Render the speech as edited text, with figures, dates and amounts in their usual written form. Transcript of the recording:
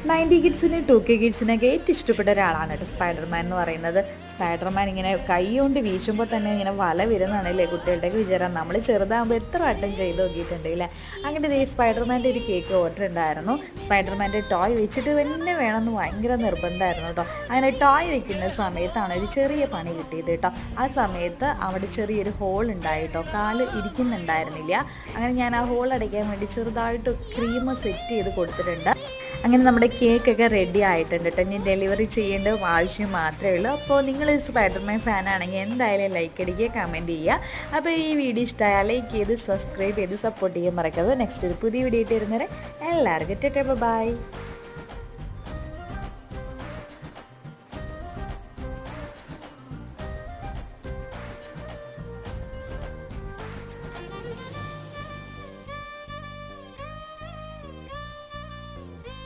90 കിഡ്സിനും 2K കിഡ്സിനൊക്കെ ഏറ്റവും ഇഷ്ടപ്പെട്ട ഒരാളാണ് കേട്ടോ സ്പൈഡർമാൻ എന്ന് പറയുന്നത്. സ്പൈഡർമാൻ ഇങ്ങനെ കൈ കൊണ്ട് വീശുമ്പോൾ തന്നെ ഇങ്ങനെ വല വരുന്നതാണല്ലേ കുട്ടികളുടെയൊക്കെ വിചാരം. നമ്മൾ ചെറുതാകുമ്പോൾ എത്ര വട്ടം ചെയ്ത് നോക്കിയിട്ടുണ്ടല്ലേ. അങ്ങനെ ഈ സ്പൈഡർമാൻ്റെ ഒരു കേക്ക് ഓർഡർ ഉണ്ടായിരുന്നു. സ്പൈഡർമാൻ്റെ ടോയ് വെച്ചിട്ട് തന്നെ വേണമെന്ന് ഭയങ്കര നിർബന്ധമായിരുന്നു കേട്ടോ. അങ്ങനെ ടോയ് വെക്കുന്ന സമയത്താണ് ഒരു ചെറിയ പണി കിട്ടിയത് കേട്ടോ. ആ സമയത്ത് അവിടെ ചെറിയൊരു ഹോൾ ഉണ്ടായി കേട്ടോ, കാല് ഇരിക്കുന്നുണ്ടായിരുന്നില്ല. അങ്ങനെ ഞാൻ ആ ഹോൾ അടയ്ക്കാൻ വേണ്ടി ചെറുതായിട്ട് ക്രീം സെറ്റ് ചെയ്ത് കൊടുത്തിട്ടുണ്ട്. അങ്ങനെ നമ്മുടെ കേക്കൊക്കെ റെഡി ആയിട്ടുണ്ട് കേട്ടോ. ഇനി ഡെലിവറി ചെയ്യേണ്ട ആവശ്യം മാത്രമേ ഉള്ളൂ. അപ്പോൾ നിങ്ങൾ സ്പൈഡർമാൻ ഫാനാണെങ്കിൽ എന്തായാലും ലൈക്ക് അടിക്കുക, കമൻറ്റ് ചെയ്യുക. അപ്പോൾ ഈ വീഡിയോ ഇഷ്ടമായാൽ ലൈക്ക് ചെയ്ത് സബ്സ്ക്രൈബ് ചെയ്ത് സപ്പോർട്ട് ചെയ്യാൻ മറക്കരുത്. നെക്സ്റ്റ് ഒരു പുതിയ വീഡിയോ ആയിട്ട് വരുന്നവരെ എല്ലാവർക്കും ടാറ്റാ ബൈ.